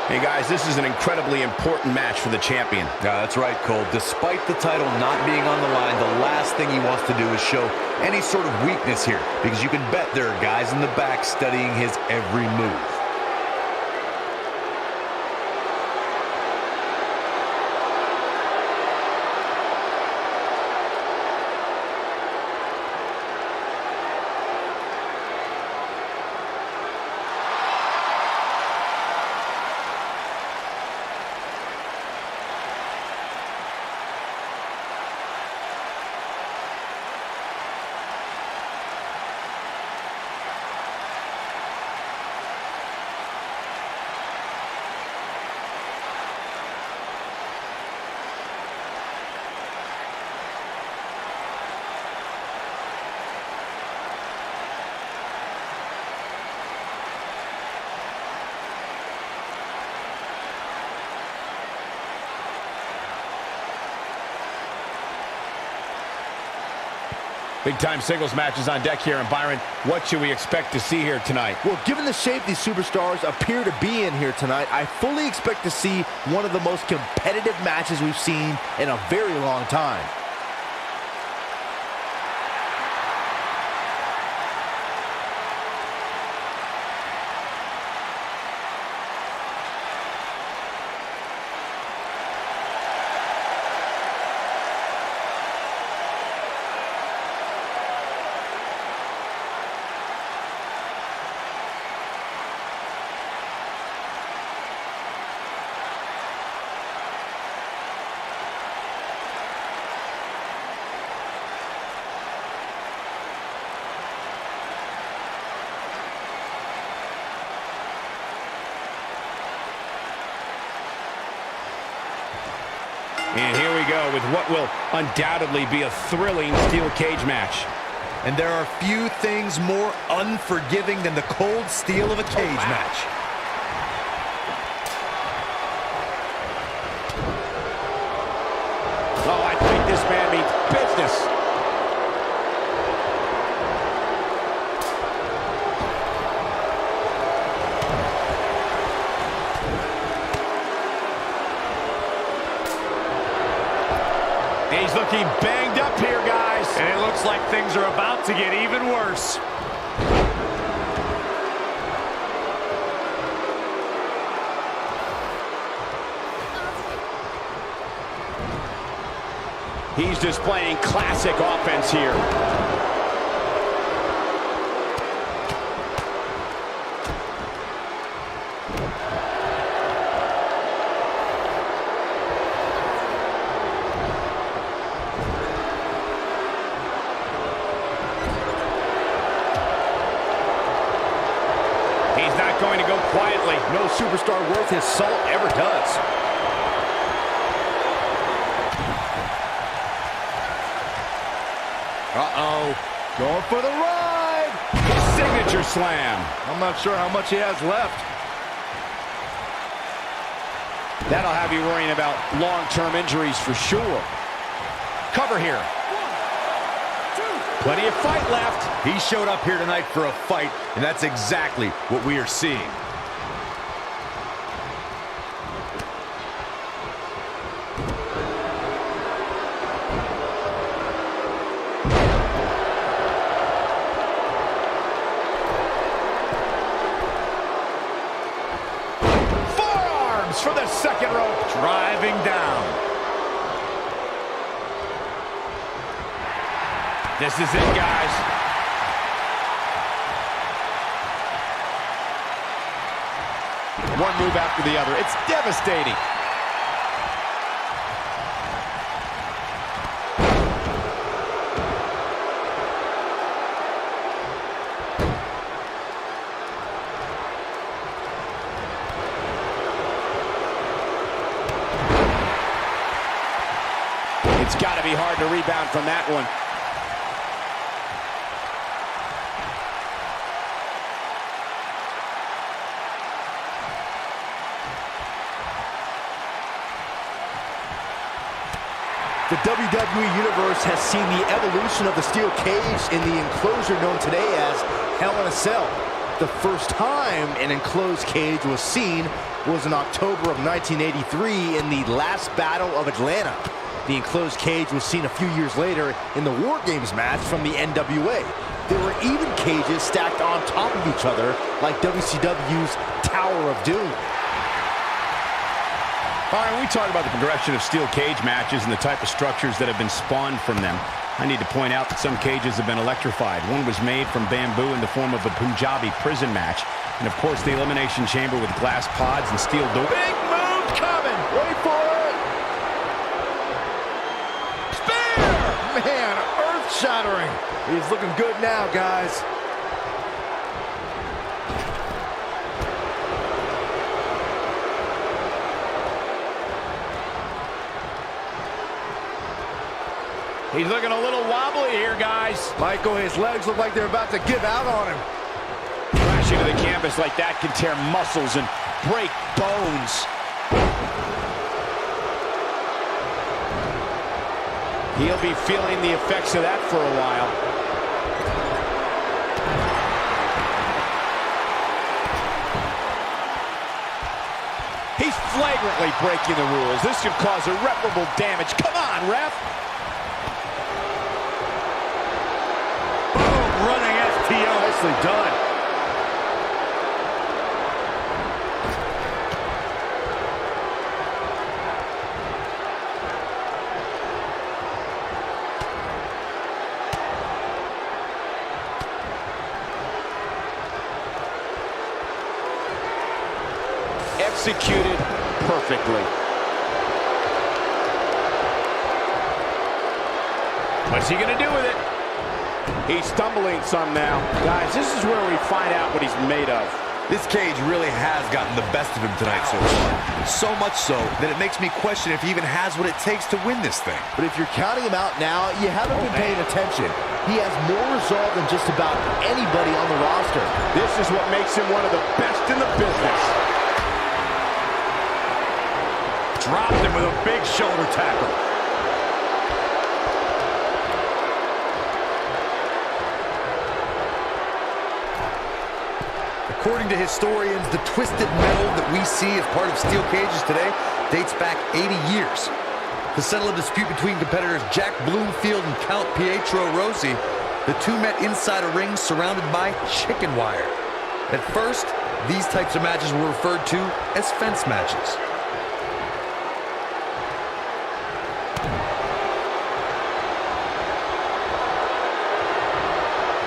Hey guys, this is an incredibly important match for the champion. Yeah, that's right, Cole. Despite the title not being on the line, the last thing he wants to do is show any sort of weakness here, because you can bet there are guys in the back studying his every move. Big-time singles matches on deck here, and Byron, what should we expect to see here tonight? Well, given the shape these superstars appear to be in here tonight, I fully expect to see one of the most competitive matches we've seen in a very long time. And here we go with what will undoubtedly be a thrilling steel cage match. And there are few things more unforgiving than the cold steel of a cage match. Oh, I think this man means business. He's looking banged up here, guys. And it looks like things are about to get even worse. He's displaying classic offense here. He's not going to go quietly. No superstar worth his salt ever does. Uh-oh. Going for the ride. His signature slam. I'm not sure how much he has left. That'll have you worrying about long-term injuries for sure. Cover here. 1, 2. Plenty of fight left. He showed up here tonight for a fight, and that's exactly what we are seeing. Forearms for the second rope. Driving down. This is it, guys. One move after the other. It's devastating. It's got to be hard to rebound from that one. The WWE Universe has seen the evolution of the steel cage in the enclosure known today as Hell in a Cell. The first time an enclosed cage was seen was in October of 1983 in the last Battle of Atlanta. The enclosed cage was seen a few years later in the War Games match from the NWA. There were even cages stacked on top of each other like WCW's Tower of Doom. All right, when we talk about the progression of steel cage matches and the type of structures that have been spawned from them, I need to point out that some cages have been electrified. One was made from bamboo in the form of a Punjabi prison match. And of course, the elimination chamber with glass pods and steel doors. Big move coming! Wait for it! Spear! Man, earth-shattering. He's looking good now, guys. He's looking a little wobbly here, guys. Michael, his legs look like they're about to give out on him. Crashing to the canvas like that can tear muscles and break bones. He'll be feeling the effects of that for a while. He's flagrantly breaking the rules. This could cause irreparable damage. Come on, ref. Running STO. Nicely done. Executed perfectly. What's he gonna do with it? He's stumbling some now. Guys, this is where we find out what he's made of. This cage really has gotten the best of him tonight so far. So much so that it makes me question if he even has what it takes to win this thing. But if you're counting him out now, you haven't been paying attention. He has more resolve than just about anybody on the roster. This is what makes him one of the best in the business. Dropped him with a big shoulder tackle. According to historians, the twisted metal that we see as part of steel cages today dates back 80 years. To settle a dispute between competitors Jack Bloomfield and Count Pietro Rossi, the two met inside a ring surrounded by chicken wire. At first, these types of matches were referred to as fence matches.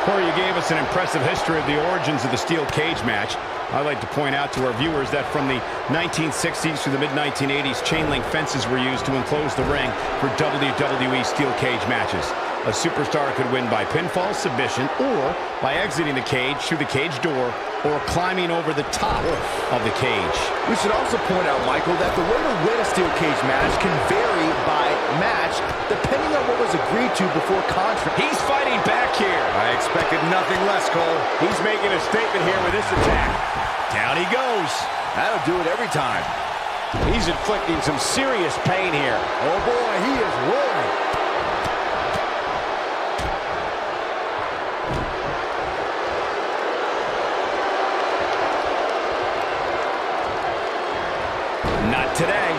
Corey, you gave us an impressive history of the origins of the steel cage match. I'd like to point out to our viewers that from the 1960s through the mid-1980s, chain link fences were used to enclose the ring for WWE steel cage matches. A superstar could win by pinfall, submission, or by exiting the cage through the cage door or climbing over the top of the cage. We should also point out, Michael, that the way to win a steel cage match can vary by match depending on what was agreed to before contract. He's fighting back here. I expected nothing less, Cole. He's making a statement here with this attack. Down he goes. That'll do it every time. He's inflicting some serious pain here. Oh boy, he is rolling. Not today.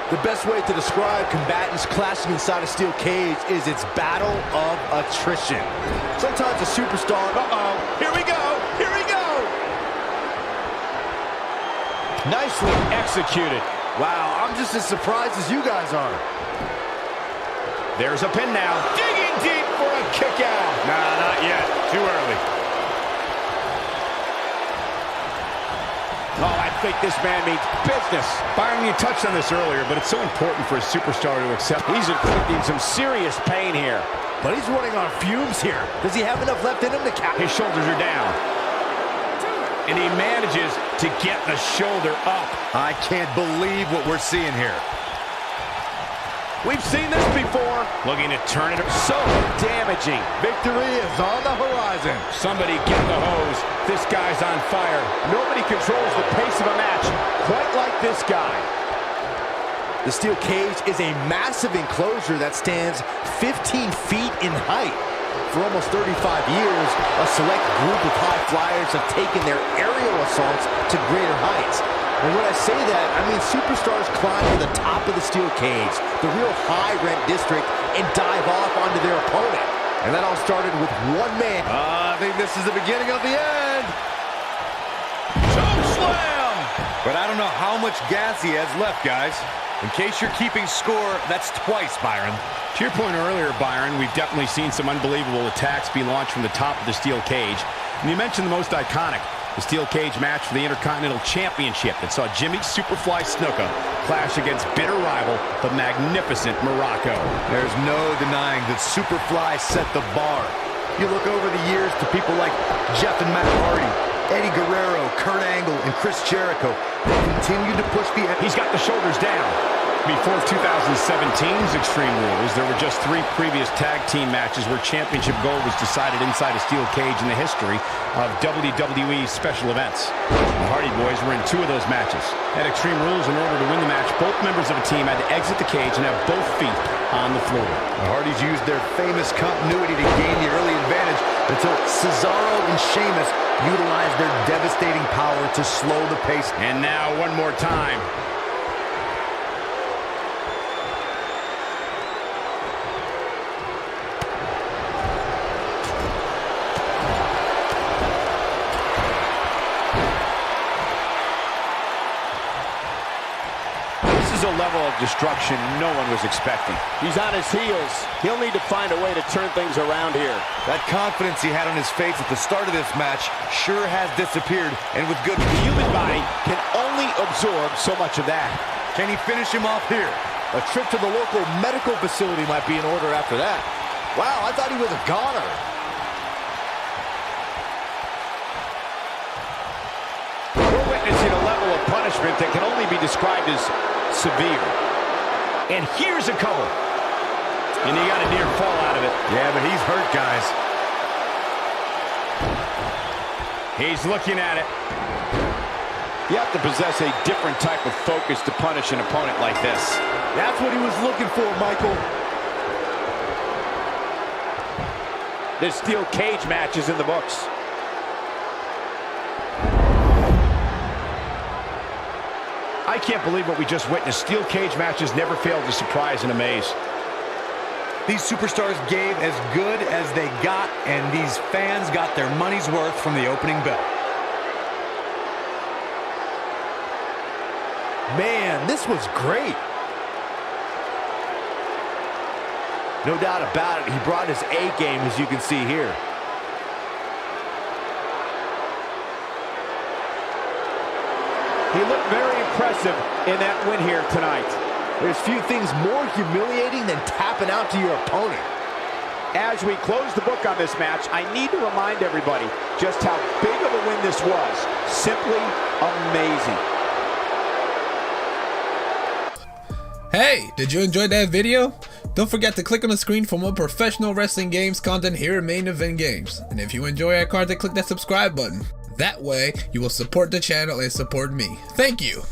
The best way to describe combatants clashing inside a steel cage is its battle of attrition. Sometimes a superstar... Here we go! Here we go! Nicely executed. Wow, I'm just as surprised as you guys are. There's a pin now. Digging deep for a kick out. Nah, not yet. Too early. Oh, I think this man means business. Byron, you touched on this earlier, but it's so important for a superstar to accept. He's inflicting some serious pain here. But he's running on fumes here. Does he have enough left in him to count? His shoulders are down. And he manages to get the shoulder up. I can't believe what we're seeing here. We've seen this before. Looking to turn it. So damaging. Victory is on the horizon. Somebody get the hose. This guy's on fire. Nobody controls the pace of a match quite like this guy. The steel cage is a massive enclosure that stands 15 feet in height. For almost 35 years, a select group of high flyers have taken their aerial assaults to greater heights. And when I say that, I mean superstars climb to the top of the steel cage, the real high-rent district, and dive off onto their opponent. And that all started with one man. I think this is the beginning of the end. Choke slam! But I don't know how much gas he has left, guys. In case you're keeping score, that's twice, Byron. To your point earlier, Byron, we've definitely seen some unbelievable attacks be launched from the top of the steel cage. And you mentioned the most iconic, the steel cage match for the Intercontinental Championship that saw Jimmy Superfly Snuka clash against bitter rival, the magnificent Morocco. There's no denying that Superfly set the bar. You look over the years to people like Jeff and Matt Hardy, Eddie Guerrero, Kurt Angle, and Chris Jericho. They continued to push the... He's got the shoulders down. Before 2017's Extreme Rules, there were just 3 previous tag team matches where championship gold was decided inside a steel cage in the history of WWE special events. The Hardy Boys were in 2 of those matches. At Extreme Rules, in order to win the match, both members of a team had to exit the cage and have both feet on the floor. The Hardys used their famous continuity to gain the early advantage until Cesaro and Sheamus utilized their devastating power to slow the pace. And now, one more time. This is a level of destruction no one was expecting. He's on his heels. He'll need to find a way to turn things around here. That confidence he had on his face at the start of this match sure has disappeared, and with good... The human body can only absorb so much of that. Can he finish him off here? A trip to the local medical facility might be in order after that. Wow, I thought he was a goner. We're witnessing a level of punishment that can only be described as severe. And here's a cover. And he got a near fall out of it. Yeah, but he's hurt, guys. He's looking at it. You have to possess a different type of focus to punish an opponent like this. That's what he was looking for, Michael. This steel cage match is in the books. I can't believe what we just witnessed. Steel cage matches never fail to surprise and amaze. These superstars gave as good as they got, and these fans got their money's worth from the opening bell. Man, this was great. No doubt about it, he brought his A game, as you can see here. He looked very impressive in that win here tonight. There's few things more humiliating than tapping out to your opponent. As we close the book on this match, I need to remind everybody just how big of a win this was. Simply amazing. Hey, did you enjoy that video? Don't forget to click on the screen for more professional wrestling games content here at Main Event Games. And if you enjoy our content, click that subscribe button. That way, you will support the channel and support me. Thank you!